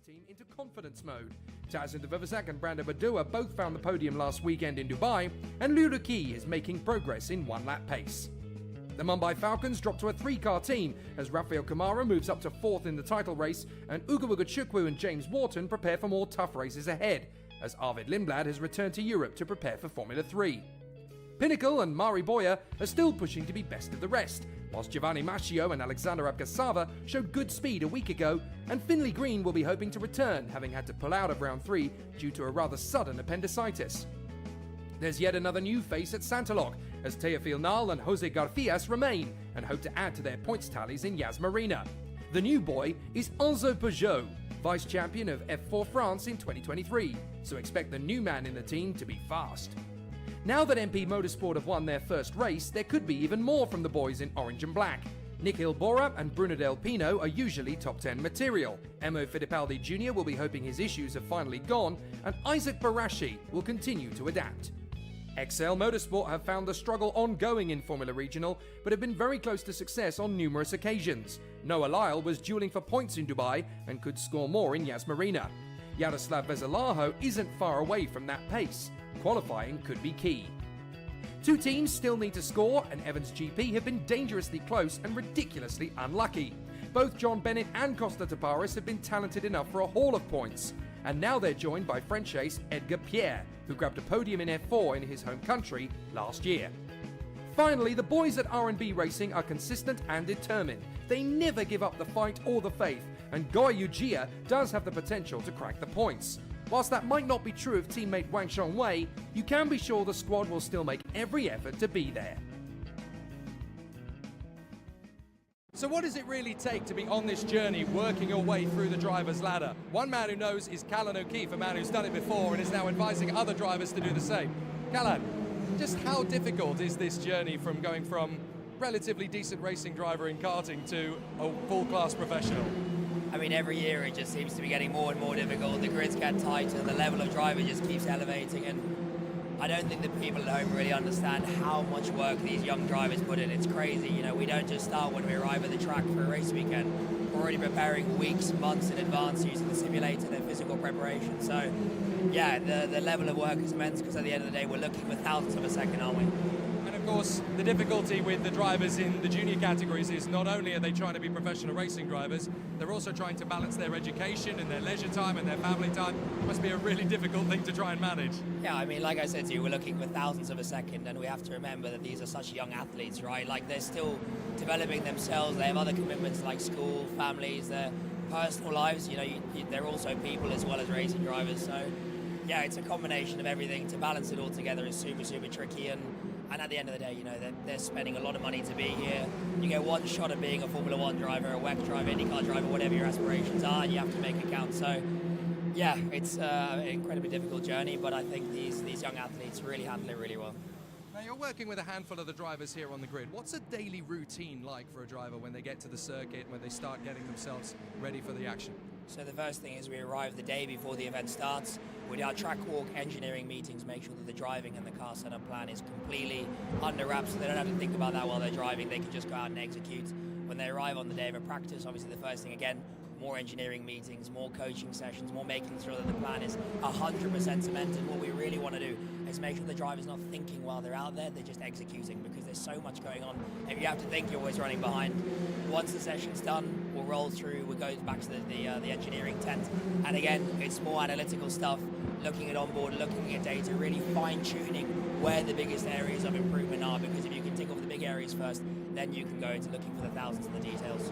team into confidence mode. Taz Vivacek and Brando Badua both found the podium last weekend in Dubai, and Liu Luqi is making progress in one-lap pace. The Mumbai Falcons dropped to a three-car team as Rafael Kamara moves up to fourth in the title race, and Ugo Chukwu and James Wharton prepare for more tough races ahead, as Arvid Lindblad has returned to Europe to prepare for Formula 3. Pinnacle and Mari Boya are still pushing to be best of the rest, whilst Giovanni Mascio and Alexander Abgasava showed good speed a week ago, and Finley Green will be hoping to return, having had to pull out of round 3 due to a rather sudden appendicitis. There's yet another new face at Santolog, as Teofil Nal and Jose Garfias remain and hope to add to their points tallies in Yas Marina. The new boy is Enzo Peugeot, vice champion of F4 France in 2023, so expect the new man in the team to be fast. Now that MP Motorsport have won their first race, there could be even more from the boys in orange and black. Nikhil Bora and Bruno Del Pino are usually top 10 material. Emo Fittipaldi Jr. will be hoping his issues have finally gone, and Isaac Barashi will continue to adapt. XL Motorsport have found the struggle ongoing in Formula Regional, but have been very close to success on numerous occasions. Noah Lyle was dueling for points in Dubai and could score more in Yas Marina. Yaroslav Veselaho isn't far away from that pace. Qualifying could be key. Two teams still need to score, and Evans GP have been dangerously close and ridiculously unlucky. Both John Bennett and Costa Taparis have been talented enough for a haul of points, and now they're joined by French ace Edgar Pierre, who grabbed a podium in F4 in his home country last year. Finally, the boys at R&B Racing are consistent and determined. They never give up the fight or the faith, and Goya Ujia does have the potential to crack the points. Whilst that might not be true of teammate Wang Shongwei, you can be sure the squad will still make every effort to be there. So what does it really take to be on this journey, working your way through the driver's ladder? One man who knows is Callan O'Keefe, a man who's done it before and is now advising other drivers to do the same. Callan, just how difficult is this journey from going from relatively decent racing driver in karting to a full-class professional? I mean, every year it just seems to be getting more and more difficult. The grids get tighter, the level of driver just keeps elevating, and I don't think that people at home really understand how much work these young drivers put in. It's crazy, you know, we don't just start when we arrive at the track for a race weekend. We're already preparing weeks, months in advance using the simulator and physical preparation. So, yeah, the level of work is immense, because at the end of the day, we're looking for thousandths of a second, aren't we? Of course, the difficulty with the drivers in the junior categories is not only are they trying to be professional racing drivers, they're also trying to balance their education and their leisure time and their family time. It must be a really difficult thing to try and manage. Yeah, I mean, like I said to you, we're looking for thousandths of a second, and we have to remember that these are such young athletes, right? Like, they're still developing themselves. They have other commitments like school, families, their personal lives. You know, they're also people as well as racing drivers. So, yeah, it's a combination of everything. To balance it all together is super, super tricky, and at the end of the day, you know, they're spending a lot of money to be here. You get one shot at being a Formula 1 driver, a WEC driver, IndyCar driver, whatever your aspirations are, and you have to make it count. So, yeah, it's an incredibly difficult journey, but I think these young athletes really handle it really well. Now, you're working with a handful of the drivers here on the grid. What's a daily routine like for a driver when they get to the circuit, when they start getting themselves ready for the action? So the first thing is we arrive the day before the event starts. We do our track walk, engineering meetings, make sure that the driving and the car setup plan is completely under wraps, so they don't have to think about that while they're driving. They can just go out and execute. When they arrive on the day of a practice, obviously the first thing, again, more engineering meetings, more coaching sessions, more making sure that the plan is 100% cemented. What we really want to do is make sure the driver's not thinking while they're out there, they're just executing, because there's so much going on. If you have to think, you're always running behind. Once the session's done, we'll roll through, we'll go back to the engineering tent, and again, it's more analytical stuff, looking at onboard, looking at data, really fine-tuning where the biggest areas of improvement are, because if you can tick off the big areas first, then you can go into looking for the thousands of the details.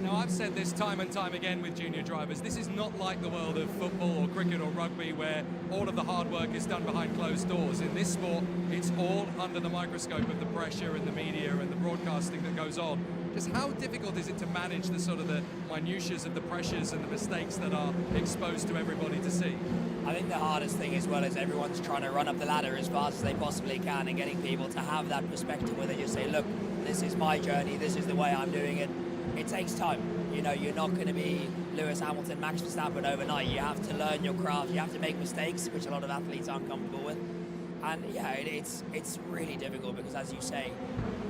Now, I've said this time and time again with junior drivers, this is not like the world of football or cricket or rugby where all of the hard work is done behind closed doors. In this sport, it's all under the microscope of the pressure and the media and the broadcasting that goes on. Just how difficult is it to manage the sort of the minutiae of the pressures and the mistakes that are exposed to everybody to see? I think the hardest thing as well is everyone's trying to run up the ladder as fast as they possibly can, and getting people to have that perspective where they just say, look, this is my journey, this is the way I'm doing it. It takes time. You know, you're not going to be Lewis Hamilton, Max Verstappen overnight. You have to learn your craft. You have to make mistakes, which a lot of athletes aren't comfortable with. And yeah, it's really difficult because, as you say,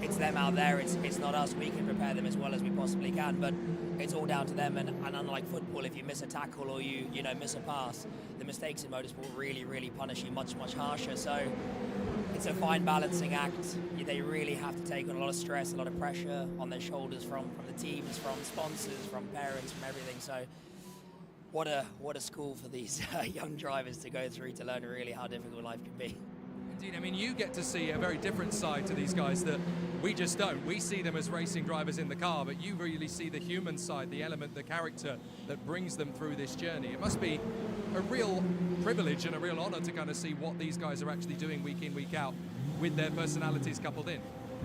it's them out there. It's not us. We can prepare them as well as we possibly can, but it's all down to them. And unlike football, if you miss a tackle or you miss a pass, the mistakes in motorsport really punish you much harsher. So it's a fine balancing act. They really have to take on a lot of stress, a lot of pressure on their shoulders from the teams, from sponsors, from parents, from everything. So what a school for these young drivers to go through to learn really how difficult life can be. Indeed, I mean, you get to see a very different side to these guys that we just don't. We see them as racing drivers in the car, but you really see the human side, the element, the character that brings them through this journey. It must be a real privilege and a real honor to kind of see what these guys are actually doing week in, week out, with their personalities coupled in.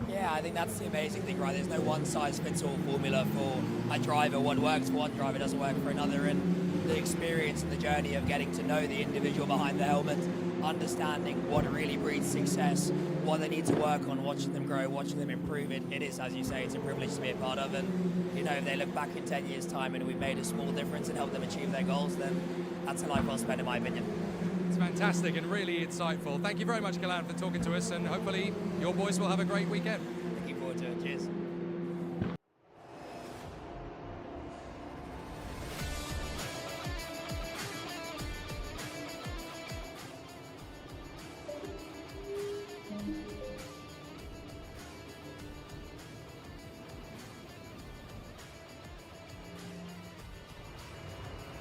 Yeah, I think that's the amazing thing, right? There's no one-size-fits-all formula for a driver. What works for one driver doesn't work for another, and the experience and the journey of getting to know the individual behind the helmet, understanding what really breeds success, what they need to work on, watching them grow, watching them improve. It is, as you say, it's a privilege to be a part of. And, if they look back in 10 years' time and we've made a small difference and helped them achieve their goals, then that's a life well spent, in my opinion. It's fantastic and really insightful. Thank you very much, Kalan, for talking to us, and hopefully your boys will have a great weekend. Looking forward to it. Cheers.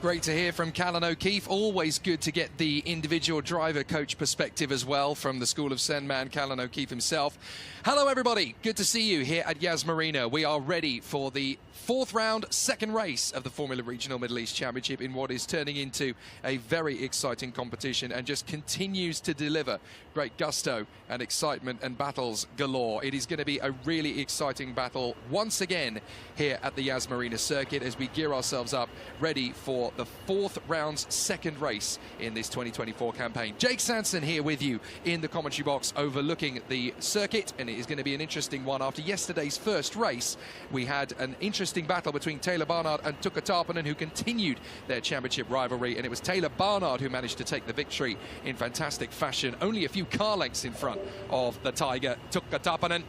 Great to hear from Callan O'Keefe. Always good to get the individual driver coach perspective as well from the School of Zen man, Callan O'Keefe himself. Hello, everybody. Good to see you here at Yas Marina. We are ready for the fourth round, second race of the Formula Regional Middle East Championship in what is turning into a very exciting competition and just continues to deliver great gusto and excitement and battles galore. It is going to be a really exciting battle once again here at the Yas Marina circuit as we gear ourselves up ready for the fourth round's second race in this 2024 campaign. Jake Sanson here with you in the commentary box overlooking the circuit, and it is going to be an interesting one. After yesterday's first race, we had an interesting battle between Taylor Barnard and Tuukka Tarponen, who continued their championship rivalry, and it was Taylor Barnard who managed to take the victory in fantastic fashion, only a few car lengths in front of the Tiger, Tuukka Tarponen.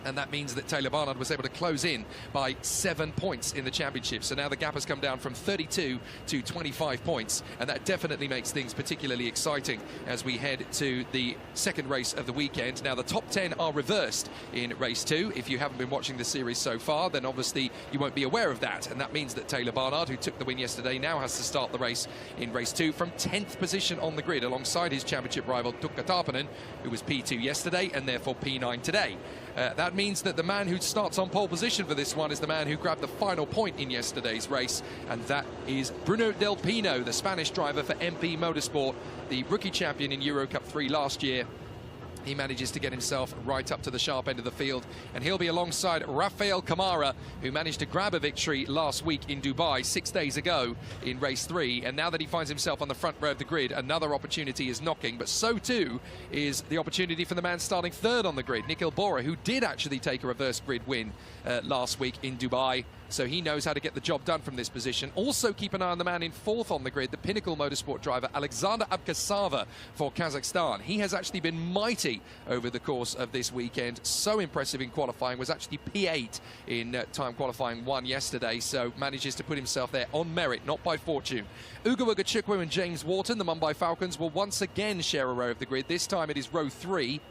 And that means that Taylor Barnard was able to close in by 7 points in the championship. So now the gap has come down from 32 to 25 points. And that definitely makes things particularly exciting as we head to the second race of the weekend. Now, the top 10 are reversed in race 2. If you haven't been watching the series so far, then obviously you won't be aware of that. And that means that Taylor Barnard, who took the win yesterday, now has to start the race in race 2 from 10th position on the grid alongside his championship rival Tuukka Tarponen, who was P2 yesterday and therefore P9 today. That means that the man who starts on pole position for this one is the man who grabbed the final point in yesterday's race, and that is Bruno Del Pino, the Spanish driver for MP Motorsport, the rookie champion in Euro Cup 3 last year. He manages to get himself right up to the sharp end of the field, and he'll be alongside Rafael Camara, who managed to grab a victory last week in Dubai 6 days ago in race 3. And now that he finds himself on the front row of the grid, another opportunity is knocking, but so too is the opportunity for the man starting third on the grid, Nikhil Bora, who did actually take a reverse grid win last week in Dubai. So he knows how to get the job done from this position. Also keep an eye on the man in fourth on the grid, the Pinnacle Motorsport driver, Alexander Abkasava for Kazakhstan. He has actually been mighty over the course of this weekend. So impressive in qualifying, was actually P8 in time qualifying 1 yesterday, so manages to put himself there on merit, not by fortune. Ugo Ugachukwu and James Wharton, the Mumbai Falcons, will once again share a row of the grid. This time it is row 3.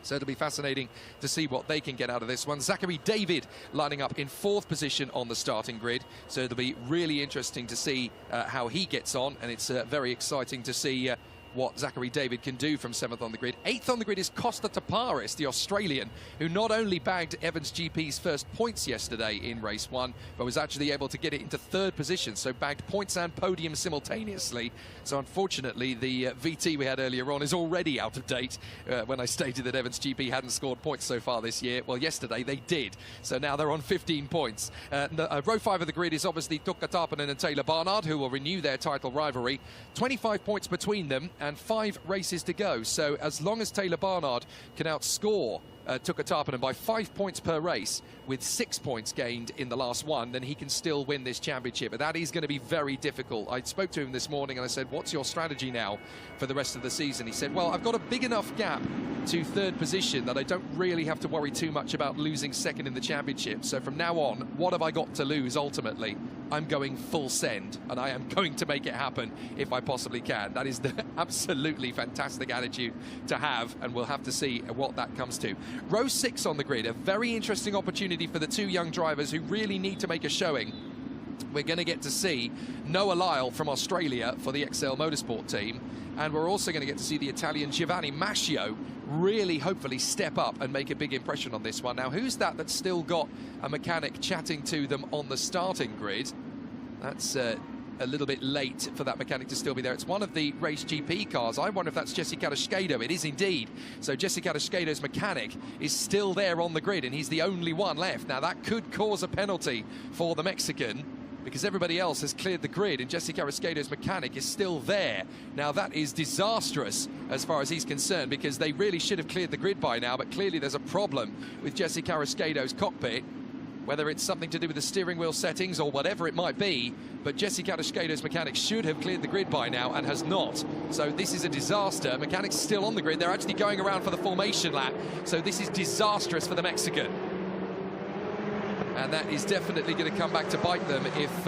So it'll be fascinating to see what they can get out of this one. Zachary David lining up in 4th position on the starting grid. So it'll be really interesting to see how he gets on. And it's very exciting to see what Zachary David can do from 7th on the grid. 8th on the grid is Costa Taparis, the Australian, who not only bagged Evans GP's first points yesterday in race 1, but was actually able to get it into 3rd position, so bagged points and podium simultaneously. So unfortunately, the VT we had earlier on is already out of date. When I stated that Evans GP hadn't scored points so far this year, well, yesterday they did. So now they're on 15 points. Row 5 of the grid is obviously Tuukka Tarponen and Taylor Barnard, who will renew their title rivalry. 25 points between them and 5 races to go. So as long as Taylor Barnard can outscore Tuukka Tarppanen by 5 points per race, with 6 points gained in the last one, then he can still win this championship. But that is going to be very difficult. I spoke to him this morning and I said, what's your strategy now for the rest of the season? He said, well, I've got a big enough gap to third position that I don't really have to worry too much about losing second in the championship. So from now on, what have I got to lose ultimately? I'm going full send, and I am going to make it happen if I possibly can. That is the absolutely fantastic attitude to have, and we'll have to see what that comes to. Row 6 on the grid, a very interesting opportunity for the two young drivers who really need to make a showing. We're going to get to see Noah Lyle from Australia for the XL Motorsport team, and we're also going to get to see the Italian Giovanni Mascio really hopefully step up and make a big impression on this one. Now, who's that's still got a mechanic chatting to them on the starting grid? That's a little bit late for that mechanic to still be there. It's one of the race GP cars. I wonder if that's Jesse Carrasquedo. It is indeed. So Jesse Carrasquedo's mechanic is still there on the grid, and he's the only one left. Now, that could cause a penalty for the Mexican, because everybody else has cleared the grid and Jesse Carrasquedo's mechanic is still there. Now, that is disastrous as far as he's concerned, because they really should have cleared the grid by now, but clearly there's a problem with Jesse Carrasquedo's cockpit, whether it's something to do with the steering wheel settings or whatever it might be, but Jesse Carrasquedo's mechanic should have cleared the grid by now and has not. So this is a disaster. Mechanic's still on the grid. They're actually going around for the formation lap, so this is disastrous for the Mexican. And that is definitely going to come back to bite them if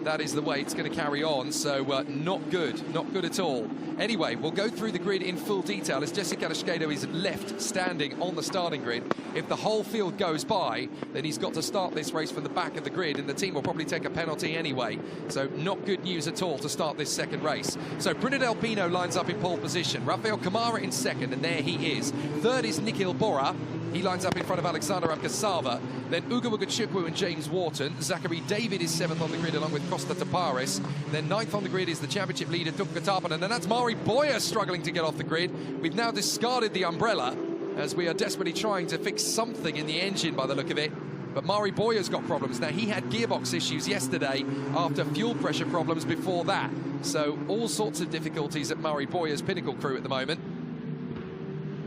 that is the way it's going to carry on. So not good at all. Anyway, we'll go through the grid in full detail as Jesse Carrasquedo is left standing on the starting grid. If the whole field goes by, then he's got to start this race from the back of the grid, and the team will probably take a penalty anyway. So not good news at all to start this second race. So Brunner Del Pino lines up in pole position. Rafael Camara in second, and there he is. Third is Nikhil Bora. He lines up in front of Alexander Amkasava. Then Ugo Ugachukwu and James Wharton. Zachary David is 7th on the grid along with Costa Taparis. Then 9th on the grid is the championship leader, Tuukka Tarppanen. And then that's Mari Boyer struggling to get off the grid. We've now discarded the umbrella as we are desperately trying to fix something in the engine by the look of it. But Mari Boyer's got problems. Now, he had gearbox issues yesterday after fuel pressure problems before that. So all sorts of difficulties at Mari Boyer's Pinnacle crew at the moment.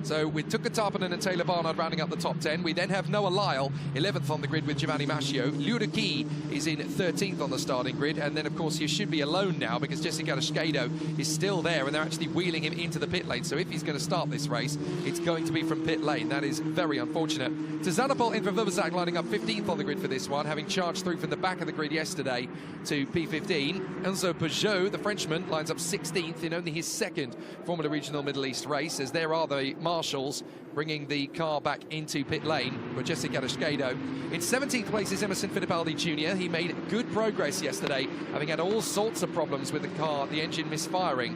So with Tuukka Tarppanen and Taylor Barnard rounding up the top 10, we then have Noah Lyle, 11th on the grid with Giovanni Mascio. Ludoki is in 13th on the starting grid, and then of course he should be alone now because Jesse Carrasquedo is still there and they're actually wheeling him into the pit lane. So if he's going to start this race, it's going to be from pit lane. That is very unfortunate. Tazanapol in Vivazak lining up 15th on the grid for this one, having charged through from the back of the grid yesterday to P15. Enzo Peugeot, the Frenchman, lines up 16th in only his second Formula Regional Middle East race, as there are the marshals bringing the car back into pit lane for Jesse Carrasquedo. In 17th place is Emerson Fittipaldi Jr. He made good progress yesterday, having had all sorts of problems with the car, the engine misfiring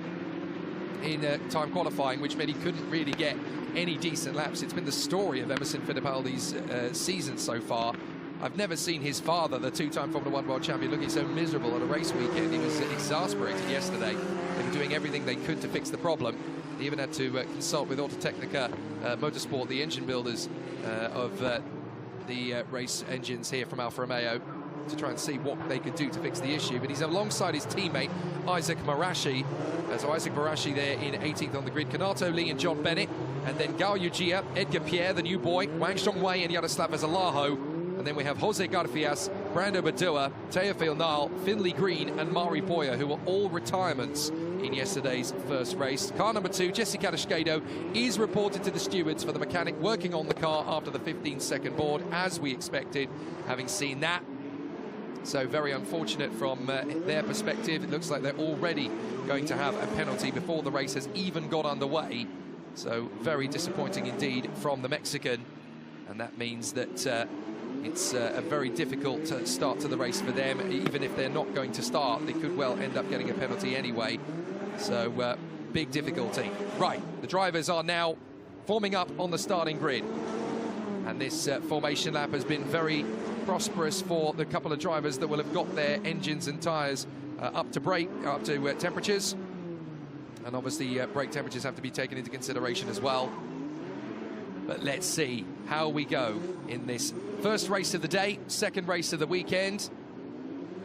in time qualifying, which meant he couldn't really get any decent laps. It's been the story of Emerson Fittipaldi's season so far. I've never seen his father, the two-time Formula 1 world champion, looking so miserable at a race weekend. He was exasperated yesterday. They were doing everything they could to fix the problem. They even had to consult with Autotechnica Motorsport, the engine builders of the race engines here from Alfa Romeo, to try and see what they could do to fix the issue. But he's alongside his teammate, Isaac Marashi. So Isaac Marashi there in 18th on the grid. Kanato Lee and John Bennett. And then Gao Yujia, Edgar Pierre, the new boy, Wang Zhongwei and Yaroslav Azalaho. And then we have Jose Garfias, Brando Badua, Teofil Nal, Finley Green and Mari Boyer, who were all retirements in yesterday's first race. Car number 2, Jesse Carrasquedo, is reported to the stewards for the mechanic working on the car after the 15-second board, as we expected, having seen that. So very unfortunate from their perspective. It looks like they're already going to have a penalty before the race has even got underway. So very disappointing indeed from the Mexican. And that means that it's a very difficult start to the race for them. Even if they're not going to start, they could well end up getting a penalty anyway. So big difficulty. Right, the drivers are now forming up on the starting grid. And this formation lap has been very prosperous for the couple of drivers that will have got their engines and tyres up to temperatures. And obviously brake temperatures have to be taken into consideration as well. But let's see how we go in this first race of the day, second race of the weekend.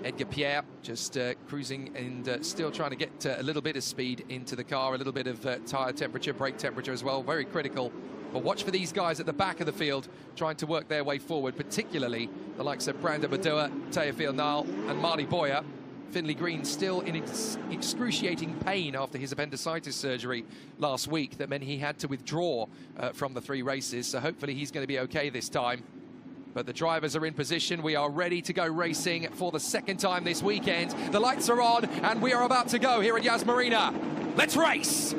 Edgar Pierre just cruising and still trying to get a little bit of speed into the car, a little bit of tyre temperature, brake temperature as well. Very critical But watch for these guys at the back of the field trying to work their way forward, particularly the likes of Brando Badua, Teofil Nal and Marley Boyer. Finley Green still in excruciating pain after his appendicitis surgery last week that meant he had to withdraw from the 3 races, so hopefully he's going to be okay this time. But the drivers are in position. We are ready to go racing for the second time this weekend. The lights are on and we are about to go here at Yas Marina. Let's race!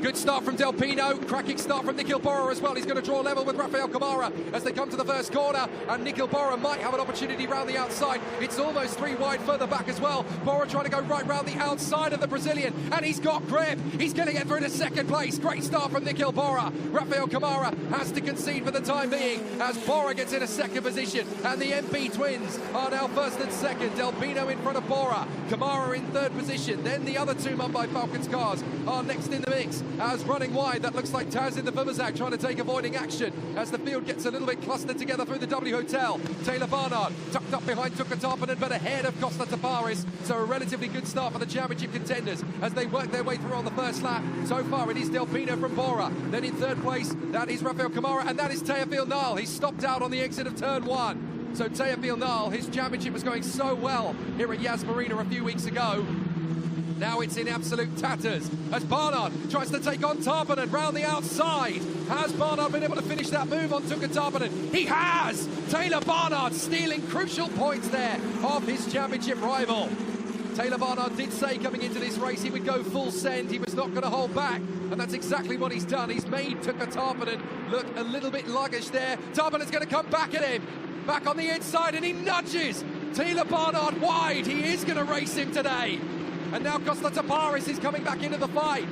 Good start from Del Pino, cracking start from Nikhil Bora as well. He's going to draw level with Rafael Kamara as they come to the first corner, and Nikhil Bora might have an opportunity round the outside. It's almost 3 wide further back as well. Bora trying to go right round the outside of the Brazilian, and he's got grip. He's going to get through to second place. Great start from Nikhil Bora. Rafael Kamara has to concede for the time being as Bora gets in a second position, and the MP twins are now first and second. Del Pino in front of Bora, Kamara in third position. Then the other 2 Mumbai Falcons cars are next in the mix. As running wide, that looks like Taz in the Vimazak trying to take avoiding action as the field gets a little bit clustered together through the W Hotel. Taylor Barnard tucked up behind Tuka Tarpanen but ahead of Costa Taparis, so a relatively good start for the championship contenders as they work their way through on the first lap. So far it is Del Pino from Bora, then in third place that is Rafael Kamara, and that is Teofil Nal. He's stopped out on the exit of turn 1. So Teofil Nal, his championship was going so well here at Yas Marina a few weeks ago. Now it's in absolute tatters as Barnard tries to take on Tarpanen round the outside. Has Barnard been able to finish that move on Tuka Tarpanen? He has! Taylor Barnard stealing crucial points there off his championship rival. Taylor Barnard did say coming into this race he would go full send, he was not going to hold back, and that's exactly what he's done. He's made Tuka Tarpanen look a little bit luggish there. Tarpanen's going to come back at him, back on the inside, and he nudges Taylor Barnard wide. He is going to race him today. And now Costa Taparis is coming back into the fight.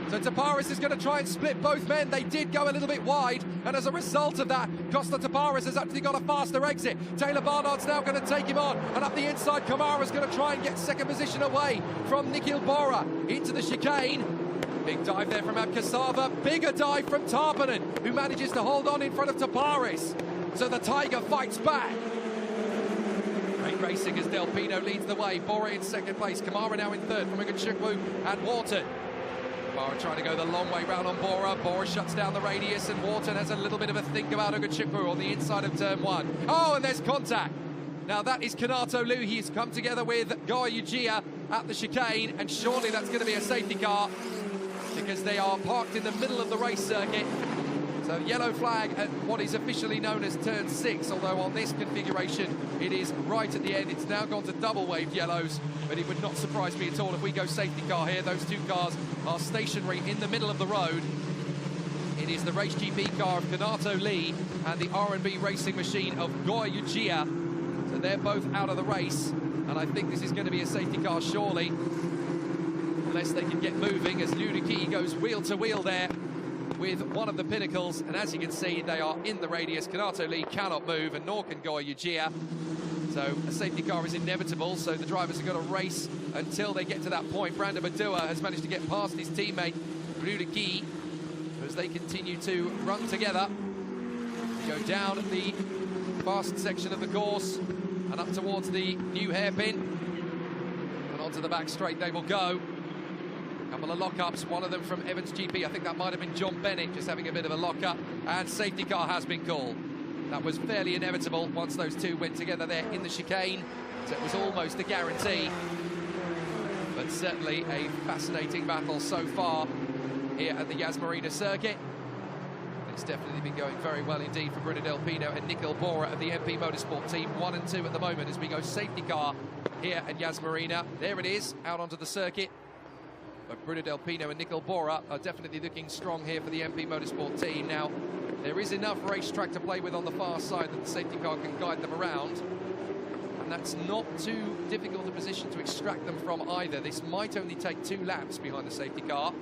So Taparis is going to try and split both men. They did go a little bit wide, and as a result of that, Costa Taparis has actually got a faster exit. Taylor Barnard's now going to take him on, and up the inside, Kamara's going to try and get second position away from Nikhil Bora into the chicane. Big dive there from Abkasava, bigger dive from Tarpanen, who manages to hold on in front of Taparis. So the Tiger fights back. Great racing as Del Pino leads the way. Bora in second place. Kamara now in third from Ugachukwu and Wharton. Kamara trying to go the long way round on Bora. Bora shuts down the radius and Wharton has a little bit of a think about Ugachukwu on the inside of turn 1. Oh, and there's contact. Now that is Kanato Lu. He's come together with Goa Ujia at the chicane, and surely that's going to be a safety car because they are parked in the middle of the race circuit. So yellow flag at what is officially known as turn 6, although on this configuration it is right at the end. It's now gone to double waved yellows, but it would not surprise me at all if we go safety car here. Those 2 cars are stationary in the middle of the road. It is the Race GP car of Kanato Lee and the R&B racing machine of Goa Ujia. So they're both out of the race, and I think this is going to be a safety car surely, unless they can get moving as Ludiki goes wheel to wheel there with one of the pinnacles, and as you can see they are in the radius. Kanato Lee cannot move and nor can Goa Ujia, so a safety car is inevitable, so the drivers are going to race until they get to that point. Brando Badua has managed to get past his teammate Rudaki as they continue to run together. They go down the fast section of the course and up towards the new hairpin, and onto the back straight they will go. Couple of lockups, one of them from Evans GP. I think that might have been John Bennett just having a bit of a lockup, and safety car has been called. That was fairly inevitable once those 2 went together there in the chicane, so it was almost a guarantee. But certainly a fascinating battle so far here at the Yas Marina circuit. It's definitely been going very well indeed for Bruno Del Pino and Nikhil Bora of the MP Motorsport team. 1 and 2 at the moment as we go safety car here at Yas Marina. There it is, out onto the circuit. But Bruno Del Pino and Nikhil Bora are definitely looking strong here for the MP Motorsport team. Now, there is enough racetrack to play with on the far side that the safety car can guide them around. And that's not too difficult a position to extract them from either. This might only take 2 laps behind the safety car.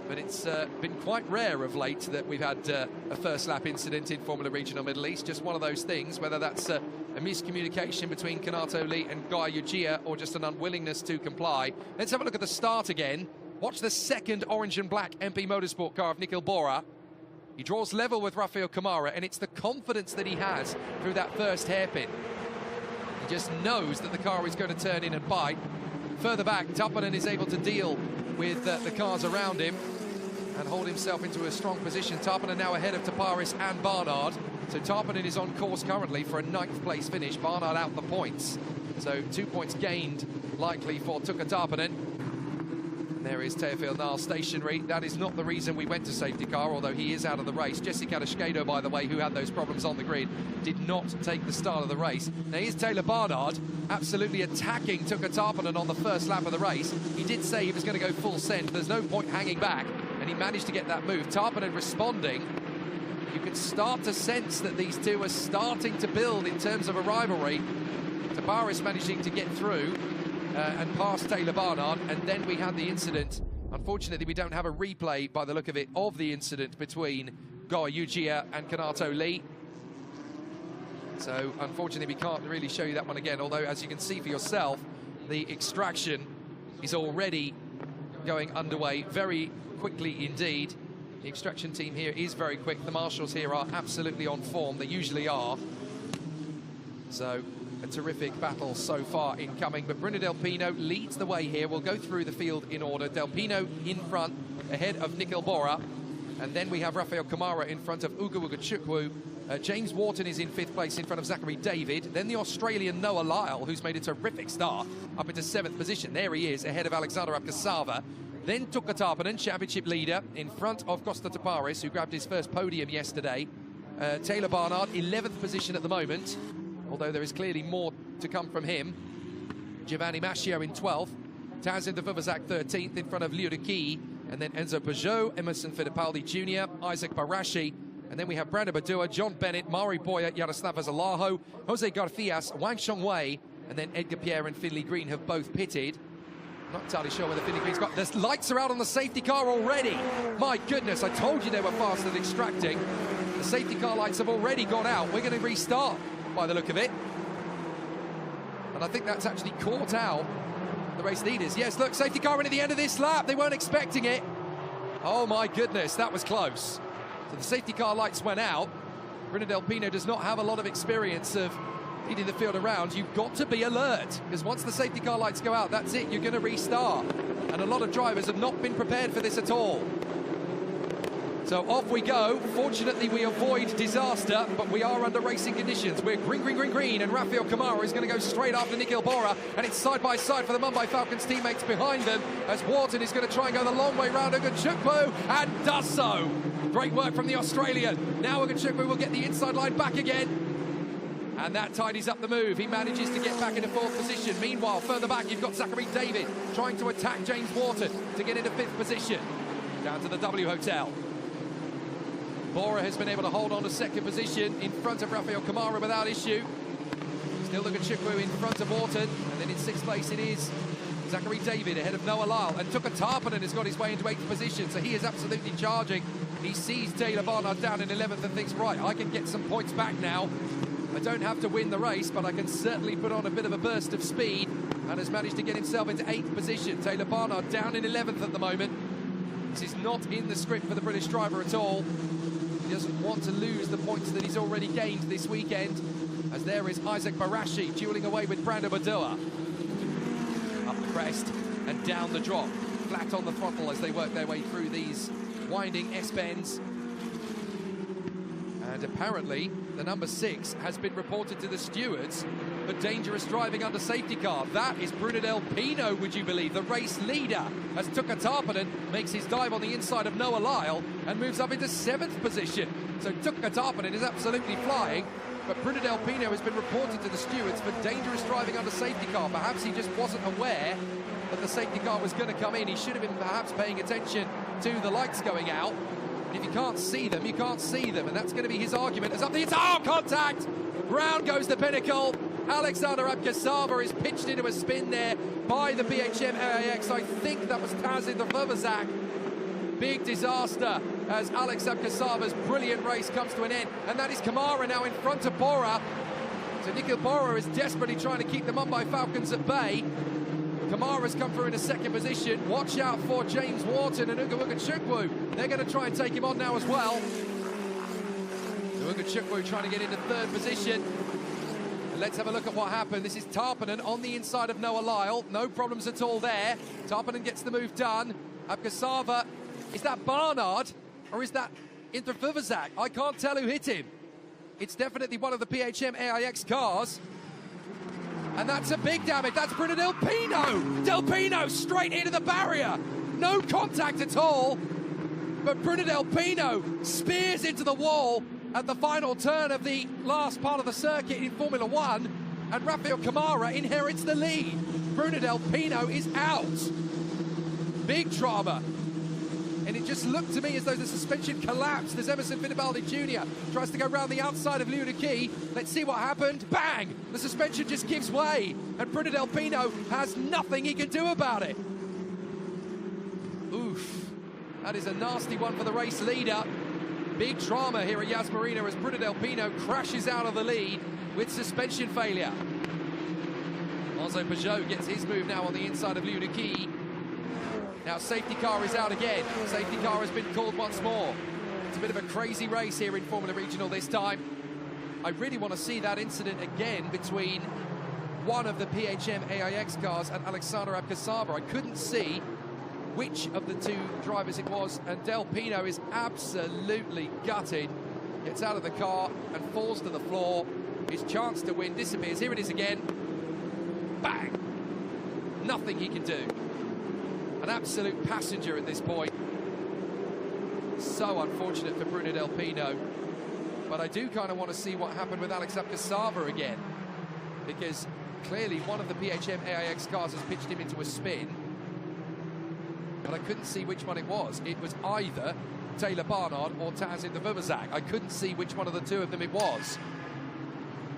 But it's been quite rare of late that we've had a first lap incident in Formula Regional Middle East. Just one of those things, whether that's a miscommunication between Kanato Lee and Goa Ujia or just an unwillingness to comply. Let's have a look at the start again. Watch the second orange and black MP Motorsport car of Nikhil Bora. He draws level with Rafael Kamara, and it's the confidence that he has through that first hairpin. He just knows that the car is going to turn in and bite. Further back, Tarpanen is able to deal with the cars around him. and hold himself into a strong position. Tarpanen now ahead of Taparis and Barnard. So Tarpanen is on course currently for a 9th place finish. Barnard out the points. So 2 points gained likely for Tuka Tarpanen. There is Teofil Nile stationary. That is not the reason we went to safety car, although he is out of the race. Jesse Kadashkedo, by the way, who had those problems on the grid, did not take the start of the race. Now here's Taylor Barnard, absolutely attacking Tuka Tarpanen on the first lap of the race. He did say he was going to go full send. There's no point hanging back, and he managed to get that move. Tarpanen responding. You can start to sense that these two are starting to build in terms of a rivalry. Taparis managing to get through and past Taylor Barnard, and then we had the incident. Unfortunately, we don't have a replay, by the look of it, of the incident between Goa Yujia and Kanato Lee. So, unfortunately, we can't really show you that one again, although, as you can see for yourself, the extraction is already going underway very quickly indeed. The extraction team here is very quick. The marshals here are absolutely on form. They usually are. So, a terrific battle so far incoming, but Bruno Del Pino leads the way here. We'll go through the field in order. Del Pino in front, ahead of Nikhil Bora, and then we have Rafael Kamara in front of Ugo Chukwu. James Wharton is in 5th place in front of Zachary David. Then the Australian Noah Lyle, who's made a terrific start, up into 7th position. There he is, ahead of Alexander Abkasava. Then Tuka Tarpanen, championship leader, in front of Costa Taparis, who grabbed his first podium yesterday. Taylor Barnard, 11th position at the moment, although there is clearly more to come from him. Giovanni Mascio in 12th. Tazin de Vuvazak 13th in front of Liu de Key. And then Enzo Peugeot, Emerson Fittipaldi Jr., Isaac Barashi. And then we have Brandon Badua, John Bennett, Mari Boya, Yaroslav Azalaho, Jose Garcias, Wang Shongwei, and then Edgar Pierre and Finley Green have both pitted. Not entirely sure whether Finley Green's got... The lights are out on the safety car already. My goodness, I told you they were fast at extracting. The safety car lights have already gone out. We're going to restart, by the look of it. And I think that's actually caught out the race leaders. Yes, look, safety car in at the end of this lap. They weren't expecting it. Oh my goodness, that was close. So the safety car lights went out. Bruno Del Pino does not have a lot of experience of leading the field around. You've got to be alert, because once the safety car lights go out, that's it, you're going to restart. And a lot of drivers have not been prepared for this at all. So off we go. Fortunately, we avoid disaster, but we are under racing conditions. We're green, green, green, green, and Rafael Kamara is going to go straight after Nikhil Bora, and it's side by side for the Mumbai Falcons teammates behind them, as Wharton is going to try and go the long way round Chukwu, and does so. Great work from the Australian. Now Chukwu will get the inside line back again, and that tidies up the move. He manages to get back into 4th position. Meanwhile, further back, you've got Zachary David trying to attack James Wharton to get into 5th position. Down to the W Hotel. Bora has been able to hold on to 2nd position in front of Rafael Kamara without issue. Still Chukwu in front of Wharton, and then in 6th place it is Zachary David ahead of Noah Lyle, and Tuka Tarpanen has got his way into 8th position, so he is absolutely charging. He sees Taylor Barnard down in 11th and thinks, right, I can get some points back now. I don't have to win the race, but I can certainly put on a bit of a burst of speed, and has managed to get himself into 8th position. Taylor Barnard down in 11th at the moment. This is not in the script for the British driver at all. He doesn't want to lose the points that he's already gained this weekend, as there is Isaac Barashi dueling away with Brando Badua. Up the crest and down the drop, flat on the throttle as they work their way through these winding S-bends. And apparently the number 6 has been reported to the stewards for dangerous driving under safety car. That is Bruno Del Pino, would you believe, the race leader, as Tuka Tarpanen makes his dive on the inside of Noah Lyle and moves up into 7th position. So Tuka Tarpanen is absolutely flying, but Bruno Del Pino has been reported to the stewards for dangerous driving under safety car. Perhaps he just wasn't aware that the safety car was going to come in. He should have been perhaps paying attention to the lights going out. If you can't see them, you can't see them, and that's going to be his argument. As up the contact! Round goes the pinnacle. Alexander Abkasava is pitched into a spin there by the BHM AIX. I think that was Tazin the Vuvazak. Big disaster as Alex Abkasava's brilliant race comes to an end, and that is Kamara now in front of Bora. So Nikhil Bora is desperately trying to keep the Mumbai Falcons at bay. Kamara's come through in a 2nd position. Watch out for James Wharton and Ugo Chukwu. They're going to try and take him on now as well. Ugo Chukwu trying to get into 3rd position. And let's have a look at what happened. This is Tarpanen on the inside of Noah Lyle. No problems at all there. Tarpanen gets the move done. Abkasava Is that Barnard or is that Indra? I can't tell who hit him. It's definitely one of the PHM AIX cars. And that's a big damage. That's Bruno Del Pino. Del Pino straight into the barrier. No contact at all. But Bruno Del Pino spears into the wall at the final turn of the last part of the circuit in Formula One. And Rafael Camara inherits the lead. Bruno Del Pino is out. Big drama. And it just looked to me as though the suspension collapsed as Emerson Fittipaldi Jr. tries to go round the outside of Liudici. Let's see what happened. Bang! The suspension just gives way, and Bruno Del Pino has nothing he can do about it. Oof. That is a nasty one for the race leader. Big drama here at Yas Marina as Bruno Del Pino crashes out of the lead with suspension failure. Marzo Peugeot gets his move now on the inside of Liudici. Now safety car is out again. Safety car has been called once more. It's a bit of a crazy race here in Formula Regional this time. I really want to see that incident again between one of the PHM AIX cars and Alexander Abkasaba. I couldn't see which of the two drivers it was, and Del Pino is absolutely gutted. Gets out of the car and falls to the floor. His chance to win disappears. Here it is again. Bang! Nothing he can do. An absolute passenger at this point. So unfortunate for Bruno Del Pino. But I do kind of want to see what happened with Alex Abkasaba again, because clearly one of the PHM AIX cars has pitched him into a spin, but I couldn't see which one it was. It was either Taylor Barnard or Taz in the Vuvuzak. I couldn't see which one of the two of them it was.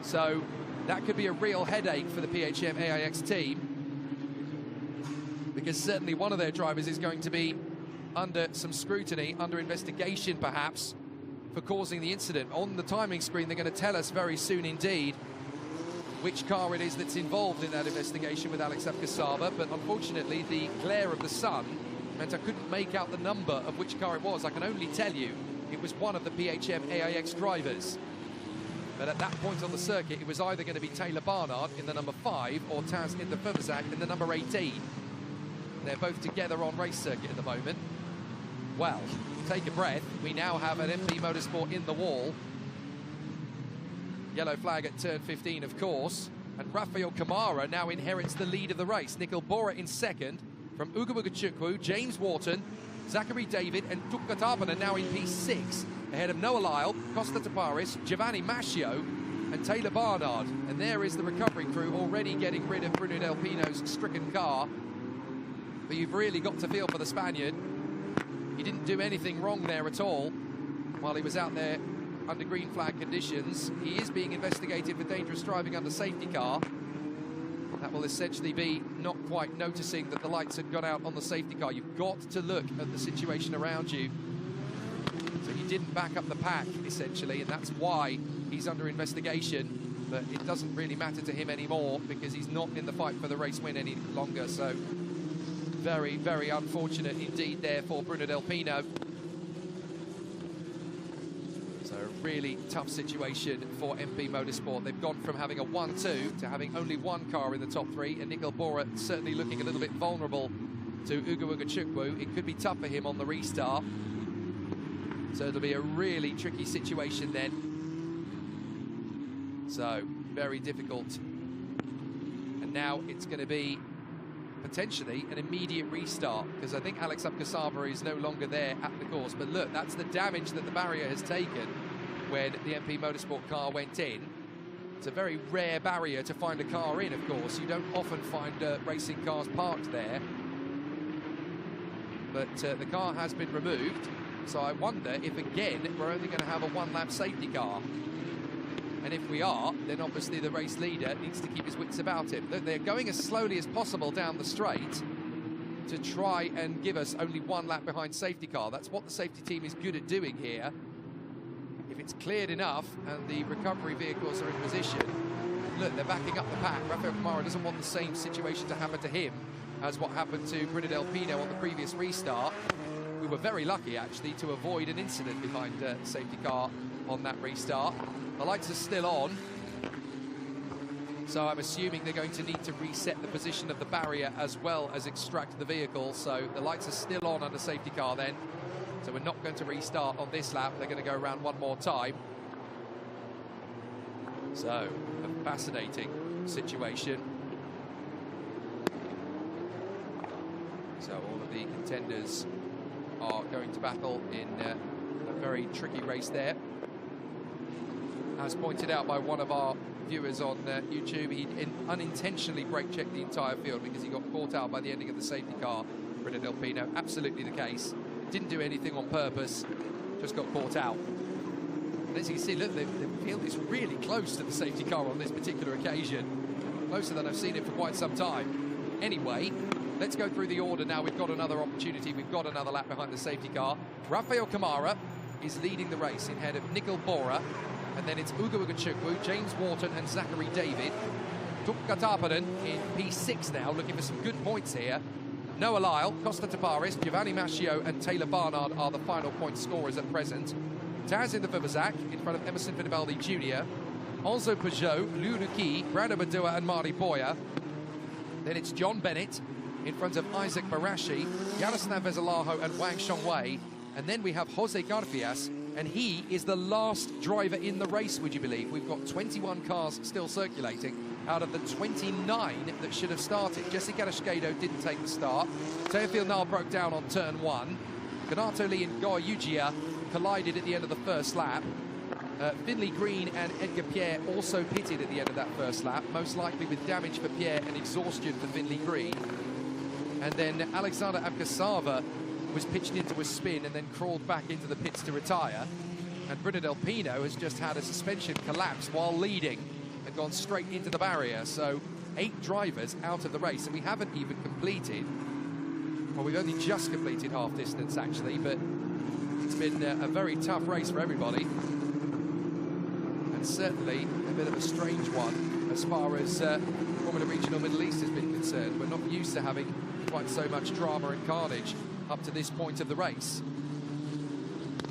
So that could be a real headache for the PHM AIX team, because certainly one of their drivers is going to be under some scrutiny, under investigation perhaps, for causing the incident. On the timing screen, they're going to tell us very soon indeed which car it is that's involved in that investigation with Alex Abkasaba, but unfortunately the glare of the sun meant I couldn't make out the number of which car it was. I can only tell you it was one of the PHM AIX drivers. But at that point on the circuit, it was either going to be Taylor Barnard in the number 5 or Taz in the Vuvuzak in the number 18. They're both together on race circuit at the moment. Well, take a breath. We now have an MP Motorsport in the wall. Yellow flag at turn 15, of course. And Rafael Camara now inherits the lead of the race. Nicol Bora in second from Ugabuga-Chukwu, James Wharton, Zachary David and Tukka Tarpanen now in P6. Ahead of Noah Lyle, Costa Taparis, Giovanni Mascio and Taylor Barnard. And there is the recovery crew already getting rid of Bruno Del Pino's stricken car. But you've really got to feel for the Spaniard. He didn't do anything wrong there at all while he was out there under green flag conditions. He is being investigated for dangerous driving under safety car. That will essentially be not quite noticing that the lights had gone out on the safety car. You've got to look at the situation around you. So he didn't back up the pack, essentially, and that's why he's under investigation. But it doesn't really matter to him anymore because he's not in the fight for the race win any longer. So very, very unfortunate indeed there for Bruno Del Pino. So a really tough situation for MP Motorsport. They've gone from having a 1-2 to having only one car in the top 3, and Nicol Bora certainly looking a little bit vulnerable to Ugabuga-Chukwu. It could be tough for him on the restart. So it'll be a really tricky situation then. So very difficult. And now it's going to be potentially an immediate restart, because I think Alex Abkasaba is no longer there at the course. But look, that's the damage that the barrier has taken when the MP Motorsport car went in. It's a very rare barrier to find a car in, of course. You don't often find racing cars parked there. But the car has been removed. So I wonder if, again, we're only going to have a one-lap safety car. And if we are, then obviously the race leader needs to keep his wits about him. They're going as slowly as possible down the straight to try and give us only one lap behind safety car. That's what the safety team is good at doing here. If it's cleared enough and the recovery vehicles are in position, look, they're backing up the pack. Rafael Camara doesn't want the same situation to happen to him as what happened to Bruno Del Pino on the previous restart. We were very lucky, actually, to avoid an incident behind the safety car on that restart. The lights are still on. So I'm assuming they're going to need to reset the position of the barrier as well as extract the vehicle. So the lights are still on under safety car then. So we're not going to restart on this lap. They're going to go around one more time. So a fascinating situation. So all of the contenders are going to battle in a very tricky race there. As pointed out by one of our viewers on YouTube, he unintentionally brake checked the entire field because he got caught out by the ending of the safety car. Brito Del Pino, absolutely the case. Didn't do anything on purpose, just got caught out. And as you can see, look, the field is really close to the safety car on this particular occasion. Closer than I've seen it for quite some time. Anyway, let's go through the order now. We've got another opportunity. We've got another lap behind the safety car. Rafael Kamara is leading the race in head of Nikhil Bora. And then it's Ugo Ugachukwu, James Wharton and Zachary David. Tuukka Tarpanen in P6 now, looking for some good points here. Noah Lyle, Costa Taparis, Giovanni Mascio and Taylor Barnard are the final point scorers at present. Taz in the Vivazak in front of Emerson Fittipaldi Jr. Enzo Peugeot, Liu Luqi, Brando Badua and Mari Boya. Then it's John Bennett in front of Isaac Barashi, Yaroslav Vezalaho and Wang Shongwei. And then we have Jose Garfias, and he is the last driver in the race, would you believe? We've got 21 cars still circulating out of the 29 that should have started. Jesse Garashkedo didn't take the start. Teofil Nal broke down on turn 1. Ganato Lee and Goa Yugia collided at the end of the first lap. Finley Green and Edgar Pierre also pitted at the end of that first lap, most likely with damage for Pierre and exhaustion for Finley Green. And then Alexander Abgasava was pitched into a spin and then crawled back into the pits to retire. And Brito Del Pino has just had a suspension collapse while leading and gone straight into the barrier. So 8 drivers out of the race, and we haven't even completed, well, we've only just completed half distance actually, but it's been a very tough race for everybody. And certainly a bit of a strange one as far as Formula Regional Middle East has been concerned. We're not used to having quite so much drama and carnage up to this point of the race.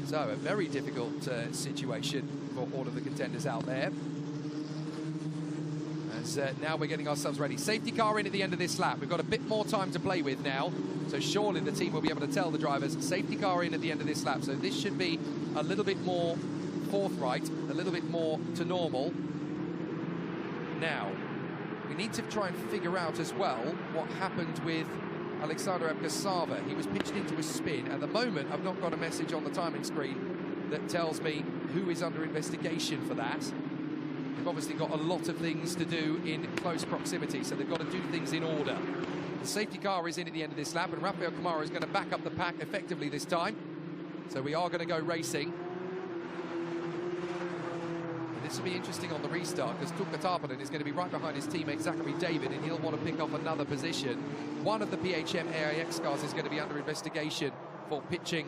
So a very difficult situation for all of the contenders out there. As now we're getting ourselves ready. Safety car in at the end of this lap. We've got a bit more time to play with now. So surely the team will be able to tell the drivers, safety car in at the end of this lap. So this should be a little bit more forthright, a little bit more to normal. Now, we need to try and figure out as well what happened with Alexander Abgasava. He was pitched into a spin. At the moment, I've not got a message on the timing screen that tells me who is under investigation for that. They've obviously got a lot of things to do in close proximity, so they've got to do things in order. The safety car is in at the end of this lap, and Rafael Kamara is going to back up the pack effectively this time. So we are going to go racing. This will be interesting on the restart because Tuukka Tarpanen is going to be right behind his teammate Zachary David, and he'll want to pick off another position. One of the PHM AIX cars is going to be under investigation for pitching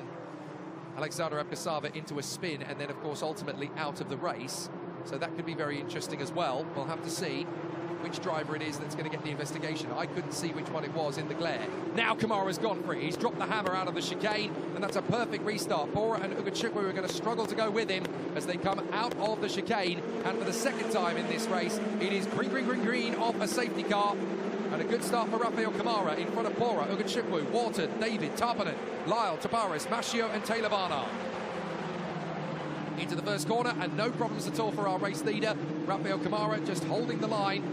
Alexander Abgasava into a spin and then, of course, ultimately out of the race. So that could be very interesting as well. We'll have to see which driver it is that's going to get the investigation. I couldn't see which one it was in the glare. Now Kamara's gone for it. He's dropped the hammer out of the chicane, and that's a perfect restart. Bora and Ugachukwu are going to struggle to go with him as they come out of the chicane. And for the second time in this race, it is green, green, green, green off a safety car. And a good start for Rafael Kamara in front of Bora, Ugachukwu, Wharton, David, Tarpanen, Lyle, Taparis, Mascio and Taylor Barnard. Into the first corner, and no problems at all for our race leader. Rafael Kamara just holding the line.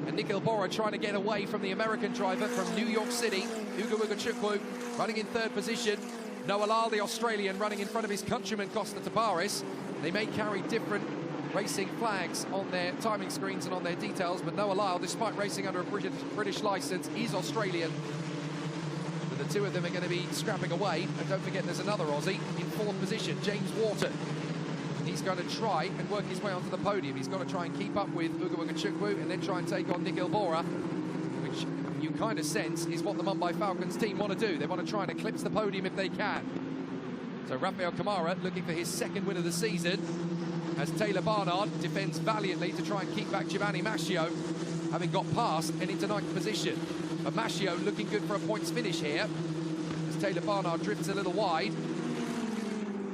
And Nikhil Bora trying to get away from the American driver from New York City. Ugo Ugachukwu running in 3rd position. Noah Lyle, the Australian, running in front of his countryman Costa Taparis. They may carry different racing flags on their timing screens and on their details, but Noah Lyle, despite racing under a British licence, is Australian. But the two of them are going to be scrapping away. And don't forget there's another Aussie in 4th position, James Wharton. He's going to try and work his way onto the podium. He's got to try and keep up with Ugo Ugachukwu and then try and take on Nikhil Bora, which you kind of sense is what the Mumbai Falcons team want to do. They want to try and eclipse the podium if they can. So Rafael Kamara looking for his 2nd win of the season as Taylor Barnard defends valiantly to try and keep back Giovanni Mascio, having got past and into 9th position. But Mascio looking good for a points finish here as Taylor Barnard drifts a little wide,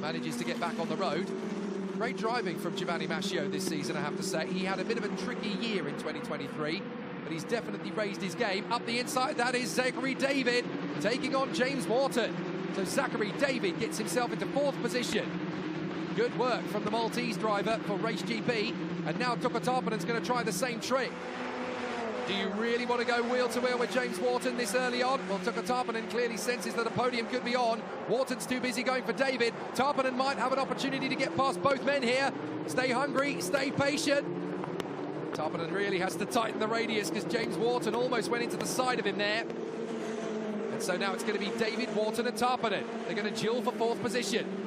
manages to get back on the road. Great driving from Giovanni Mascio this season, I have to say. He had a bit of a tricky year in 2023, but he's definitely raised his game. Up the inside, that is Zachary David taking on James Wharton. So Zachary David gets himself into 4th position. Good work from the Maltese driver for Race GP, and now Tuka Tarpanen's going to try the same trick. Do you really want to go wheel to wheel with James Wharton this early on? Well, Tuka Tarpanen clearly senses that a podium could be on. Wharton's too busy going for David. Tarpanen might have an opportunity to get past both men here. Stay hungry, stay patient. Tarpanen really has to tighten the radius because James Wharton almost went into the side of him there. And so now it's going to be David, Wharton and Tarpanen. They're going to duel for 4th position.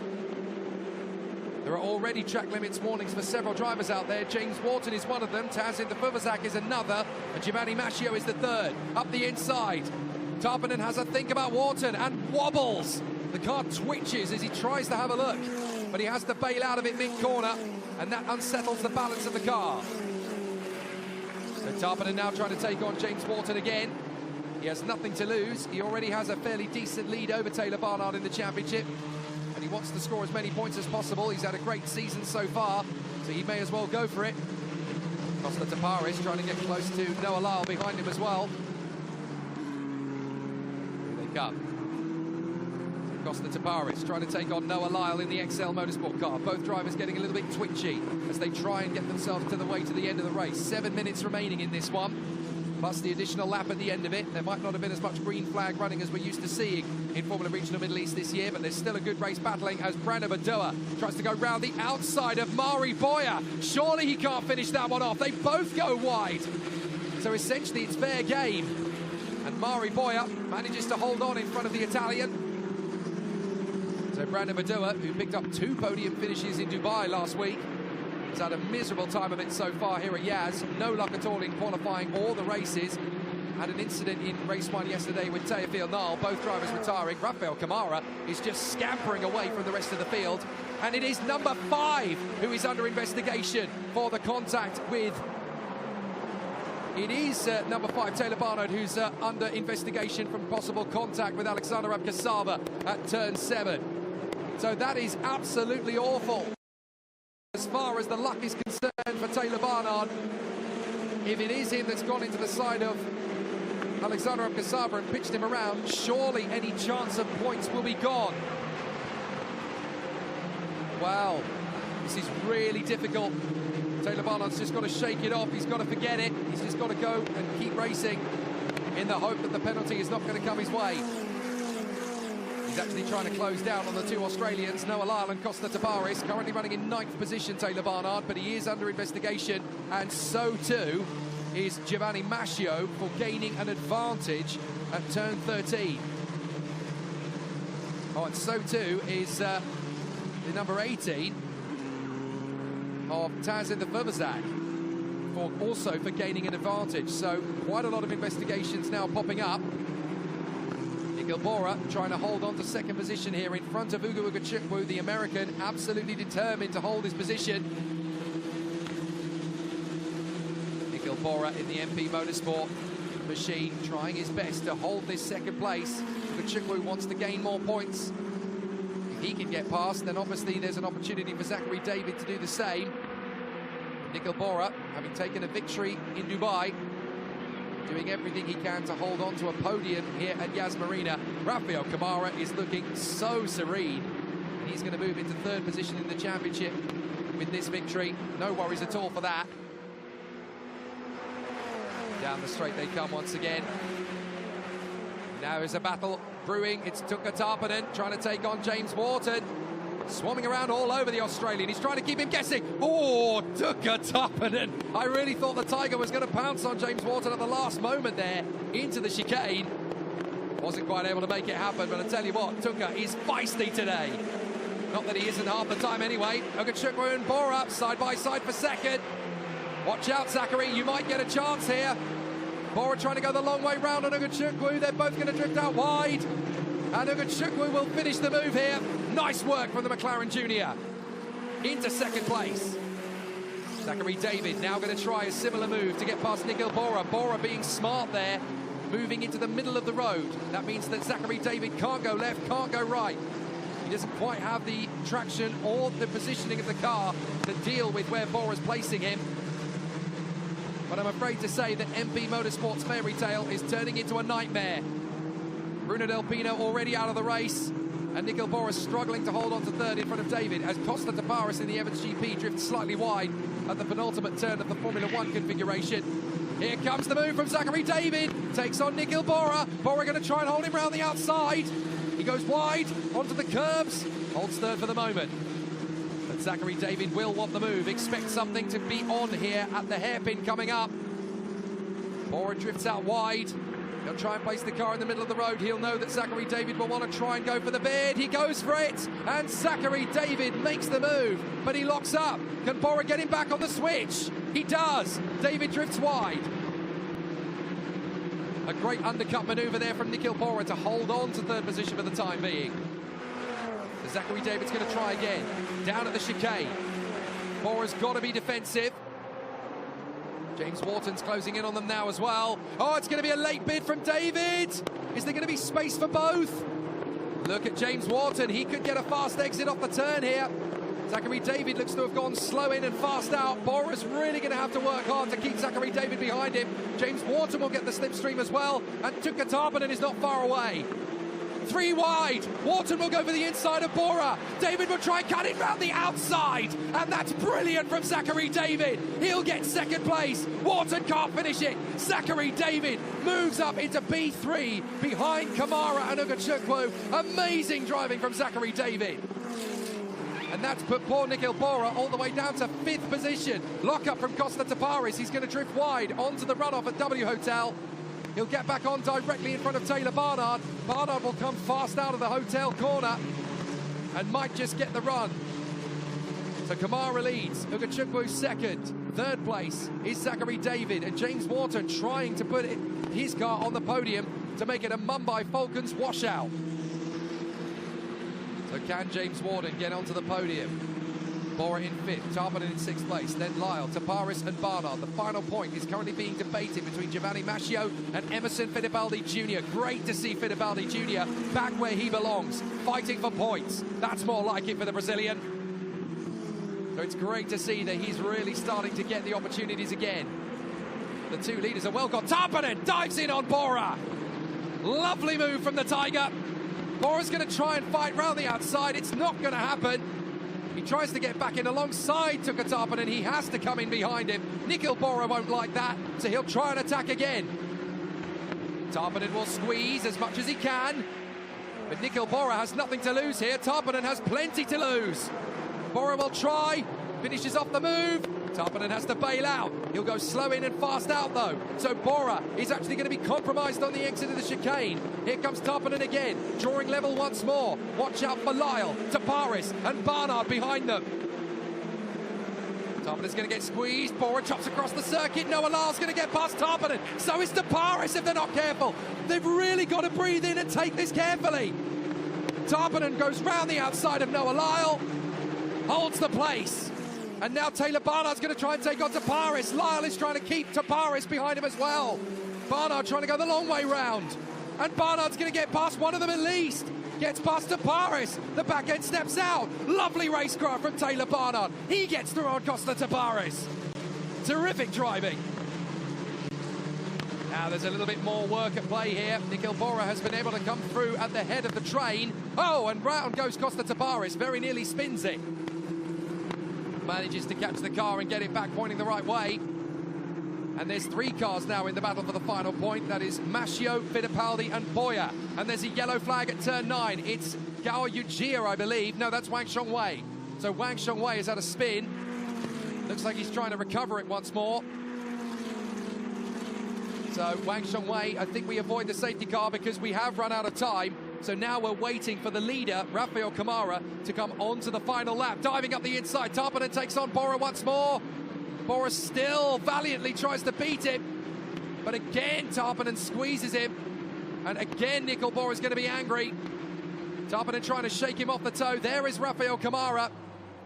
There are already track limits warnings for several drivers out there. James Wharton is one of them, Tazin de Fuvazak is another, and Giovanni Mascio is the 3rd. Up the inside, Tarpanen has a think about Wharton and wobbles. The car twitches as he tries to have a look, but he has to bail out of it mid-corner, and that unsettles the balance of the car. So Tarpanen now trying to take on James Wharton again. He has nothing to lose. He already has a fairly decent lead over Taylor Barnard in the championship, and he wants to score as many points as possible. He's had a great season so far, so he may as well go for it. Costa Taparis trying to get close to Noah Lyle behind him as well. Here they come. Costa Taparis trying to take on Noah Lyle in the XL Motorsport car. Both drivers getting a little bit twitchy as they try and get themselves to the way to the end of the race. 7 minutes remaining in this one, plus the additional lap at the end of it. There might not have been as much green flag running as we're used to seeing in Formula Regional Middle East this year, but there's still a good race battling as Brando Badua tries to go round the outside of Mari Boya. Surely he can't finish that one off. They both go wide. So essentially it's fair game. And Mari Boya manages to hold on in front of the Italian. So Brando Badua, who picked up 2 podium finishes in Dubai last week, has had a miserable time of it so far here at Yaz. No luck at all in qualifying or the races. Had an incident in race 1 yesterday with Teofil Nal, both drivers retiring. Rafael Camara is just scampering away from the rest of the field. And it is number 5 who is under investigation for the contact with... It is number 5, Taylor Barnard, who's under investigation from possible contact with Alexander Abkasava at turn 7. So that is absolutely awful. As far as the luck is concerned for Taylor Barnard, if it is him that's gone into the side of Alexander Abkasava and pitched him around, surely any chance of points will be gone. Wow, this is really difficult. Taylor Barnard's just got to shake it off. He's got to forget it. He's just got to go and keep racing in the hope that the penalty is not going to come his way. He's actually trying to close down on the 2 Australians, Noah Lyle and Costa Taparis. Currently running in 9th position, Taylor Barnard, but he is under investigation, and so too is Giovanni Mascio for gaining an advantage at turn 13. Oh, and so too is the number 18 of Tazin the Fuvazak, also for gaining an advantage. So quite a lot of investigations now popping up. Gilbora trying to hold on to 2nd position here in front of Ugo Ugachukwu, the American, absolutely determined to hold his position. Gilbora in the MP Motorsport machine trying his best to hold this 2nd place. Ugachukwu wants to gain more points. If he can get past, then obviously there's an opportunity for Zachary David to do the same. Gilbora, having taken a victory in Dubai, doing everything he can to hold on to a podium here at Yas Marina. Rafael Camara is looking so serene. And he's going to move into 3rd position in the championship with this victory. No worries at all for that. Down the straight they come once again. Now is a battle brewing. It's Tuka Tarpanen trying to take on James Wharton. Swarming around all over the Australian. He's trying to keep him guessing. Oh, Tuka Tarpanen. I really thought the Tiger was going to pounce on James Wharton at the last moment there into the chicane. Wasn't quite able to make it happen, but I tell you what, Tuka is feisty today. Not that he isn't half the time anyway. Ugachukwu and Bora side by side for 2nd. Watch out, Zachary, you might get a chance here. Bora trying to go the long way round on Ugachukwu. They're both going to drift out wide. And Ugachukwu will finish the move here. Nice work from the McLaren Junior. Into 2nd place. Zachary David now going to try a similar move to get past Nigel Bora. Bora being smart there, moving into the middle of the road. That means that Zachary David can't go left, can't go right. He doesn't quite have the traction or the positioning of the car to deal with where Bora's placing him. But I'm afraid to say that MP Motorsport's fairy tale is turning into a nightmare. Bruno Del Pino already out of the race, and Nikhil Bora struggling to hold on to third in front of David as Costa Taparis in the Evans GP drifts slightly wide at the penultimate turn of the Formula One configuration. Here comes the move from Zachary David, takes on Nikhil Bora. Bora going to try and hold him round the outside. He goes wide onto the curbs, holds third for the moment. But Zachary David will want the move, expect something to be on here at the hairpin coming up. Bora drifts out wide. He'll try and place the car in the middle of the road. He'll know that Zachary David will want to try and go for the bid. He goes for it, and Zachary David makes the move, but he locks up. Can Bora get him back on the switch? He does. David drifts wide. A great undercut manoeuvre there from Nikhil Bora to hold on to third position for the time being. So Zachary David's going to try again. Down at the chicane. Bora's got to be defensive. James Wharton's closing in on them now as well. Oh, it's going to be a late bid from David. Is there going to be space for both? Look at James Wharton. He could get a fast exit off the turn here. Zachary David looks to have gone slow in and fast out. Bora's really going to have to work hard to keep Zachary David behind him. James Wharton will get the slipstream as well. And Tuukka Tarpanen is not far away. 3 wide. Wharton will go for the inside of Bora. David will try and cut it round the outside. And that's brilliant from Zachary David. He'll get second place. Wharton can't finish it. Zachary David moves up into B3 behind Kamara and Ugachukwu. Amazing driving from Zachary David. And that's put poor Nikhil Bora all the way down to 5th position. Lock up from Costa Taparis. He's going to drift wide onto the runoff at W Hotel. He'll get back on directly in front of Taylor Barnard. Barnard will come fast out of the hotel corner and might just get the run. So Kamara leads, Ugachukwu second. Third place is Zachary David, and James Wharton trying to put his car on the podium to make it a Mumbai Falcons washout. So can James Wharton get onto the podium? Bora in 5th, Tarpanen in 6th place, then Lyle, Taparis and Barnard. The final point is currently being debated between Giovanni Mascio and Emerson Fittipaldi Jr. Great to see Fittipaldi Jr. back where he belongs, fighting for points. That's more like it for the Brazilian. So it's great to see that he's really starting to get the opportunities again. The two leaders are well gone. Tarpanen dives in on Bora. Lovely move from the Tiger. Bora's going to try and fight round the outside. It's not going to happen. He tries to get back in alongside Tuukka Tarpanen. He has to come in behind him. Nikhil Bora won't like that, so he'll try and attack again. Tarpanen will squeeze as much as he can, but Nikhil Bora has nothing to lose here. Tarpanen has plenty to lose. Bora will try, finishes off the move. Tarpanen has to bail out. He'll go slow in and fast out though. So Bora is actually going to be compromised on the exit of the chicane. Here comes Tarpanen again, drawing level once more. Watch out for Lyle, Taparis and Barnard behind them. Tarpanen's going to get squeezed. Bora chops across the circuit. Noah Lyle's going to get past Tarpanen. So is Taparis if they're not careful. They've really got to breathe in and take this carefully. Tarpanen goes round the outside of Noah Lyle, holds the place. And now Taylor Barnard's going to try and take on Taparis. Lyle is trying to keep Taparis behind him as well. Barnard trying to go the long way round. And Barnard's going to get past one of them at least. Gets past Taparis. The back end steps out. Lovely racecraft from Taylor Barnard. He gets through on Costa Taparis. Terrific driving. Now there's a little bit more work at play here. Nikhil Bora has been able to come through at the head of the train. Oh, and round goes Costa Taparis. Very nearly spins it. Manages to catch the car and get it back pointing the right way. And there's 3 cars now in the battle for the final point. That is Mascio, Fittipaldi and Boya. And there's a yellow flag at turn 9. It's Gao Yujia, I believe. No, that's Wang Xiongwei. So Wang Xiongwei has had a spin. Looks like he's trying to recover it once more. So Wang Xiongwei, I think we avoid the safety car because we have run out of time. So now we're waiting for the leader, Rafael Kamara, to come onto the final lap. Diving up the inside, Tarpanen takes on Bora once more. Bora still valiantly tries to beat him. But again, Tarpanen squeezes him. And again, Nikhil Bora is going to be angry. Tarpanen trying to shake him off the toe. There is Rafael Kamara.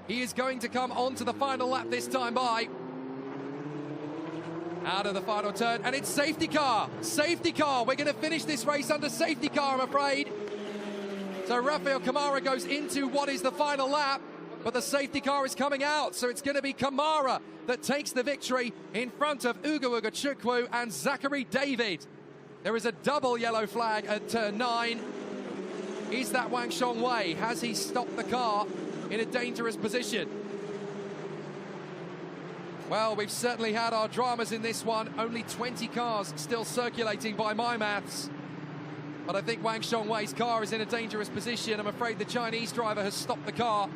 He is going to come onto the final lap this time by. Out of the final turn, and it's safety car. Safety car. We're going to finish this race under safety car, I'm afraid. So So Rafael Kamara goes into what is the final lap, but the safety car is coming out, so it's going to be Kamara that takes the victory in front of Ugo Chukwu and Zachary David. There is a double yellow flag at turn 9. Is that Wang Xiongwei? Has he stopped the car in a dangerous position? Well, we've certainly had our dramas in this one. Only 20 cars still circulating by my maths. But I think Wang Xiongwei's car is in a dangerous position. I'm afraid the Chinese driver has stopped the car.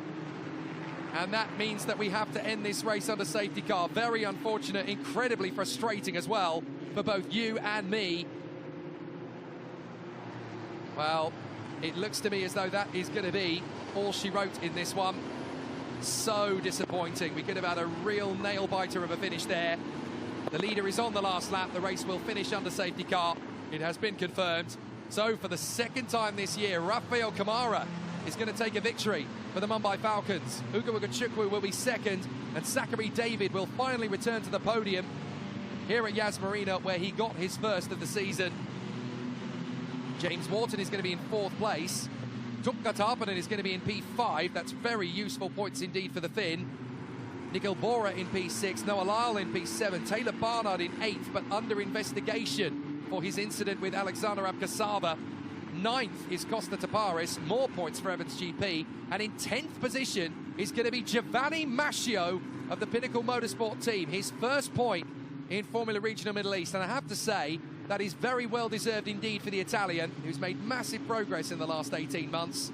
And that means that we have to end this race under safety car. Very unfortunate, incredibly frustrating as well for both you and me. Well, it looks to me as though that is going to be all she wrote in this one. So disappointing. We could have had a real nail-biter of a finish there. The leader is on the last lap. The race will finish under safety car. It has been confirmed. So for the second time this year, Rafael Kamara is going to take a victory for the Mumbai Falcons. Ugo Chukwu will be second, and Zachary David will finally return to the podium here at Yas Marina, where he got his first of the season. James Wharton is going to be in 4th place. Tukka Tarpanen is going to be in P5. That's very useful points indeed for the Finn. Nigel Bora in P6, Noah Lyle in P7, Taylor Barnard in 8th, but under investigation for his incident with Alexander Abkasava. 9th is Costa Taparis, more points for Evans GP, and in 10th position is going to be Giovanni Mascio of the Pinnacle Motorsport team, his first point in Formula Regional Middle East, and I have to say that is very well deserved indeed for the Italian, who's made massive progress in the last 18 months.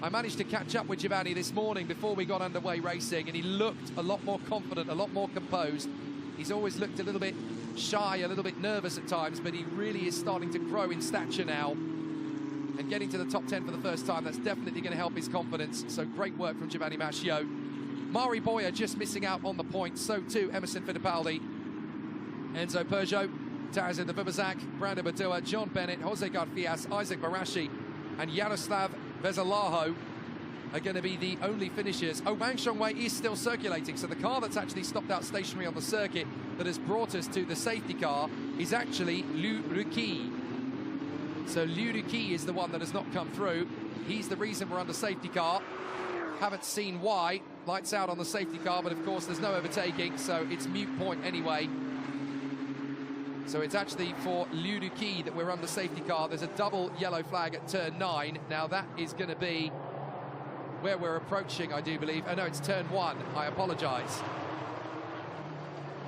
I managed to catch up with Giovanni this morning before we got underway racing, and he looked a lot more confident, a lot more composed. He's always looked a little bit shy, a little bit nervous at times, but he really is starting to grow in stature now. And getting to the top 10 for the first time, that's definitely going to help his confidence. So great work from Giovanni Mascio. Mari Boyer just missing out on the points, so too Emerson Fittipaldi. Enzo Peugeot, Tazin the Vibazak, Brandon Badua, John Bennett, Jose Garfias, Isaac Barashi, and Yaroslav Vezalaho are going to be the only finishers. Oh, Wang Xiongwei is still circulating, so the car that's actually stopped out stationary on the circuit that has brought us to the safety car is actually Liu Ruqi. So Liu Ruqi is the one that has not come through. He's the reason we're under safety car. Haven't seen why. Lights out on the safety car, but of course there's no overtaking, so it's moot point anyway. So it's actually for Liu Ruqi that we're under safety car. There's a double yellow flag at turn 9. Now that is going to be where we're approaching, I do believe. Oh no, it's turn 1. I apologise.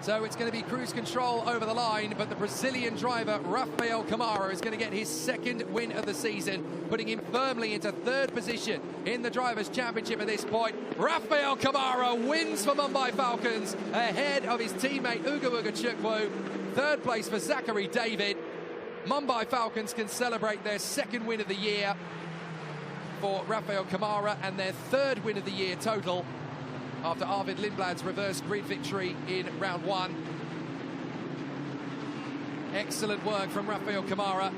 So it's going to be cruise control over the line, but the Brazilian driver, Rafael Kamara, is going to get his second win of the season, putting him firmly into 3rd position in the Drivers' Championship at this point. Rafael Kamara wins for Mumbai Falcons ahead of his teammate Ugo Chukwu. 3rd place for Zachary David. Mumbai Falcons can celebrate their 2nd win of the year for Rafael Kamara and their 3rd win of the year total after Arvid Lindblad's reverse grid victory in round 1. Excellent work from Rafael Kamara,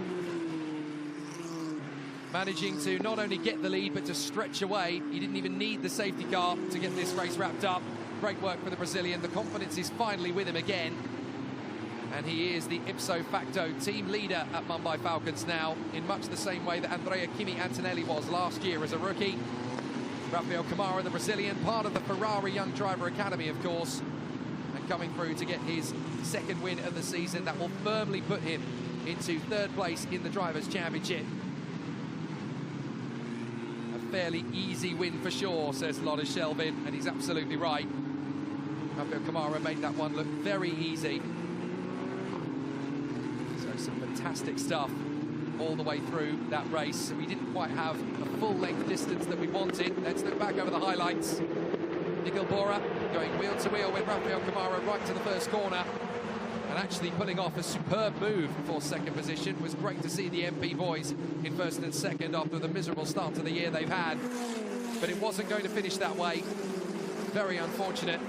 managing to not only get the lead but to stretch away. He didn't even need the safety car to get this race wrapped up. Great work for the Brazilian. The confidence is finally with him again, and he is the ipso facto team leader at Mumbai Falcons now, in much the same way that Andrea Kimi Antonelli was last year as a rookie. Rafael Kamara, the Brazilian, part of the Ferrari Young Driver Academy, of course, and coming through to get his 2nd win of the season. That will firmly put him into 3rd place in the Drivers' Championship. A fairly easy win for sure, says Lotta Shelvin, and he's absolutely right. Rafael Kamara made that one look very easy. Some fantastic stuff all the way through that race. We didn't quite have a full-length distance that we wanted. Let's look back over the highlights. Nigel Bora going wheel to wheel with Rafael Kamara right to the first corner, and actually pulling off a superb move for 2nd position. It was great to see the MP boys in 1st and 2nd after the miserable start to the year they've had, but it wasn't going to finish that way. Very unfortunate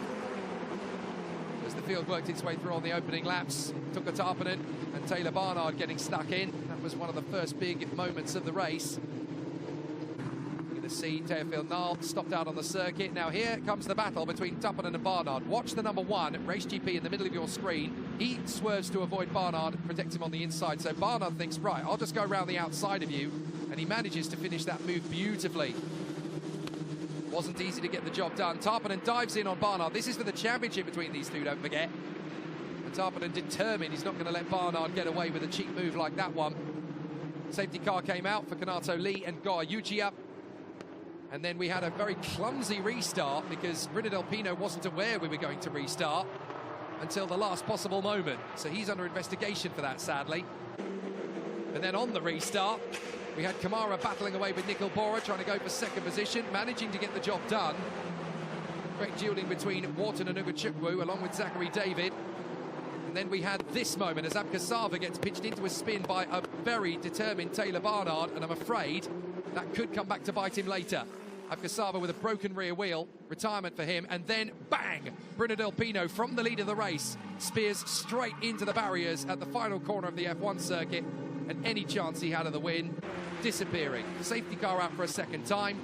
as the field worked its way through on the opening laps. Tukka Tarpanen and Taylor Barnard getting stuck in. That was one of the first big moments of the race. We're going to to see Teofil Nal stopped out on the circuit. Now here comes the battle between Tappanen and Barnard. Watch the number 1, Race GP, in the middle of your screen. He swerves to avoid Barnard, protects him on the inside. So Barnard thinks, right, I'll just go around the outside of you. And he manages to finish that move beautifully. Wasn't easy to get the job done. Tappanen dives in on Barnard. This is for the championship between these two, don't forget. And Tappanen determined he's not going to let Barnard get away with a cheap move like that one. Safety car came out for Kanato Lee and Goa Yuchia. And then we had a very clumsy restart because Brino Del Pino wasn't aware we were going to restart until the last possible moment. So he's under investigation for that, sadly. And then on the restart, we had Kamara battling away with Nicol Bora, trying to go for second position, managing to get the job done. Great dueling between Wharton and Ugachukwu, along with Zachary David. And then we had this moment as Abkasava gets pitched into a spin by a very determined Taylor Barnard, and I'm afraid that could come back to bite him later. Abkasava with a broken rear wheel, retirement for him, and then bang! Brino Del Pino from the lead of the race spears straight into the barriers at the final corner of the F1 circuit, and any chance he had of the win disappearing. Safety car out for a second time.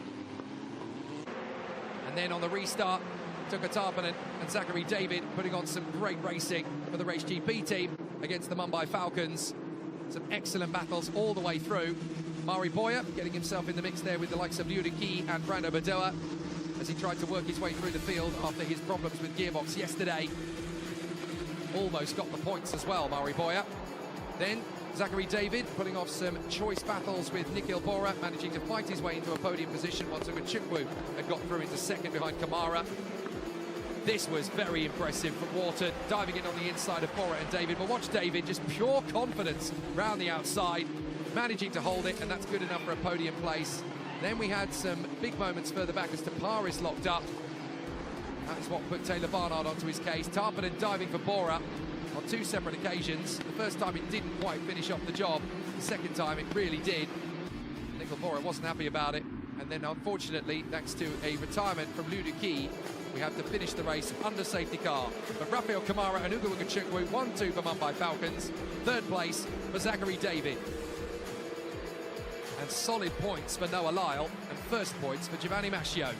And then on the restart, Tuka Tarpanen and Zachary David putting on some great racing for the Race GP team against the Mumbai Falcons. Some excellent battles all the way through. Mari Boyer getting himself in the mix there with the likes of Liu Key and Brando Badoa as he tried to work his way through the field after his problems with gearbox yesterday. Almost got the points as well, Mari Boyer. Then Zachary David putting off some choice battles with Nicol Bora, managing to fight his way into a podium position once Ugachukwu had got through into second behind Kamara. This was very impressive from Wharton, diving in on the inside of Bora and David. But watch David, just pure confidence round the outside, managing to hold it, and that's good enough for a podium place. Then we had some big moments further back as Taparis locked up. That is what put Taylor Barnard onto his case. Tarpanen diving for Bora on 2 separate occasions. The first time it didn't quite finish off the job. The second time it really did. Nicol Bora wasn't happy about it. And then unfortunately, thanks to a retirement from Liu Key, we have to finish the race under safety car. But Rafael Kamara and Ugo Ugachukwu 1-2 for Mumbai Falcons. Third place for Zachary David. And solid points for Noah Lyle, and first points for Giovanni Mascio.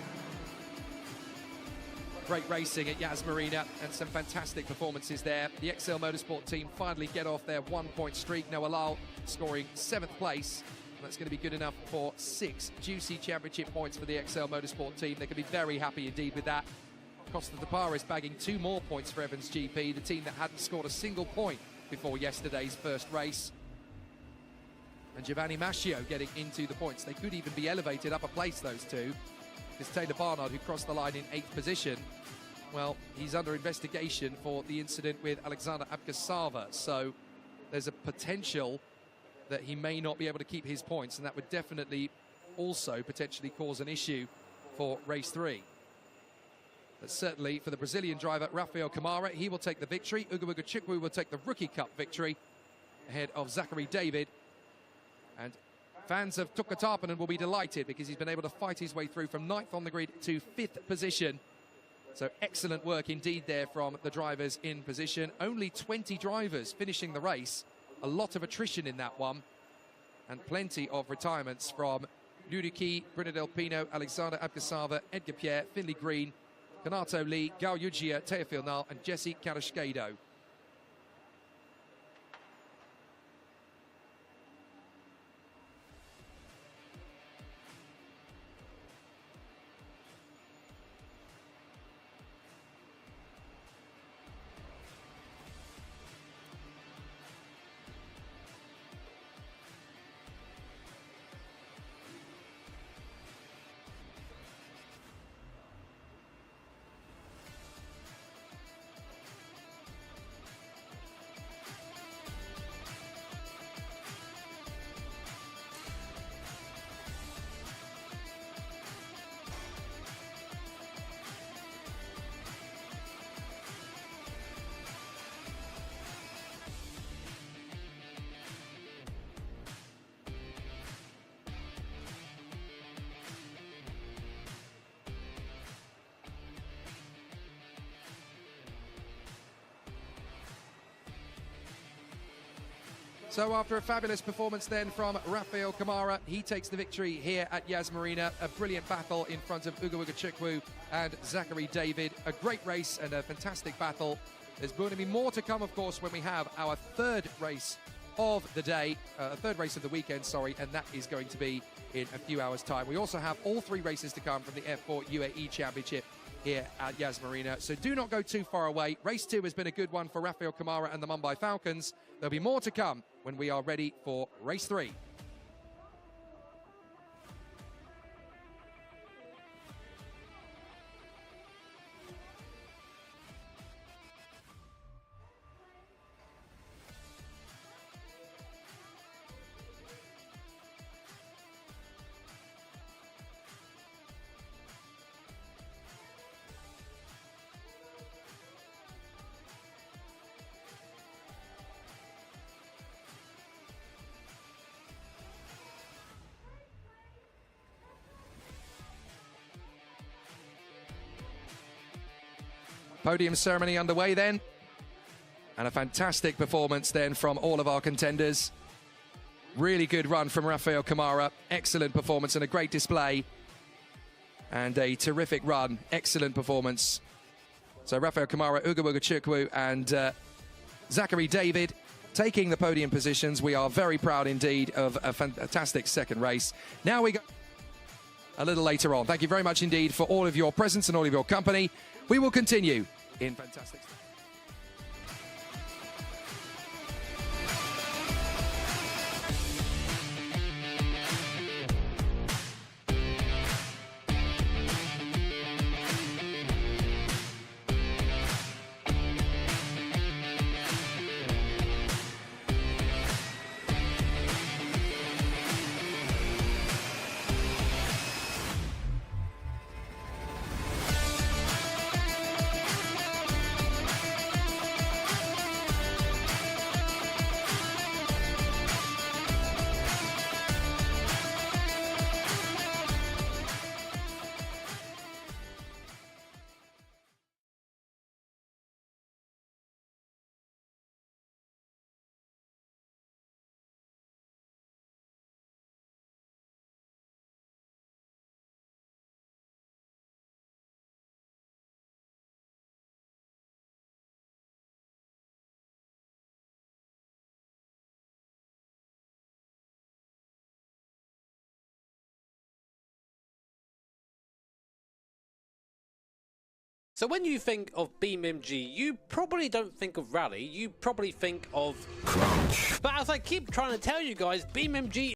Great racing at Yas Marina and some fantastic performances there. The XL Motorsport team finally get off their 1-point streak. Noah Lyle scoring 7th place. That's going to be good enough for 6 juicy championship points for the XL Motorsport team. They can be very happy indeed with that. Costa Taparis bagging 2 more points for Evans GP, the team that hadn't scored a single point before yesterday's first race. And Giovanni Mascio getting into the points. They could even be elevated up a place, those two. Because Taylor Barnard, who crossed the line in 8th position, well, he's under investigation for the incident with Alexander Abkasava. So there's a potential that he may not be able to keep his points, and that would definitely also potentially cause an issue for race 3. But certainly for the Brazilian driver, Rafael Kamara, he will take the victory. Ugo Ugachukwu will take the Rookie Cup victory ahead of Zachary David. And fans of Tuka Tarpanen will be delighted because he's been able to fight his way through from 9th on the grid to 5th position. So excellent work indeed there from the drivers in position. Only 20 drivers finishing the race. A lot of attrition in that one. And plenty of retirements from Liu Key, Brino Del Pino, Alexander Abkasava, Edgar Pierre, Finley Green, Kanato Lee, Gao Yujia, Teofil Nal and Jesse Karashkedo. So after a fabulous performance then from Rafael Kamara, he takes the victory here at Yas Marina. A brilliant battle in front of Uga Chukwu and Zachary David. A great race and a fantastic battle. There's going to be more to come, of course, when we have our third race of the day, third race of the weekend, sorry, and that is going to be in a few hours' time. We also have all 3 races to come from the F4 UAE Championship here at Yas Marina, so do not go too far away. Race 2 has been a good one for Rafael Kamara and the Mumbai Falcons. There'll be more to come when we are ready for race 3. Podium ceremony underway then, and a fantastic performance then from all of our contenders. Really good run from Rafael Kamara, excellent performance and a great display, and a terrific run, excellent performance. So Rafael Kamara, Uga Chukwu and Zachary David taking the podium positions. We are very proud indeed of a fantastic second race. Now we go a little later on. Thank you very much indeed for all of your presence and all of your company. We will continue in fantastic stuff. So when you think of BeamMG, you probably don't think of rally, you probably think of crunch. But as I keep trying to tell you guys, BeamMG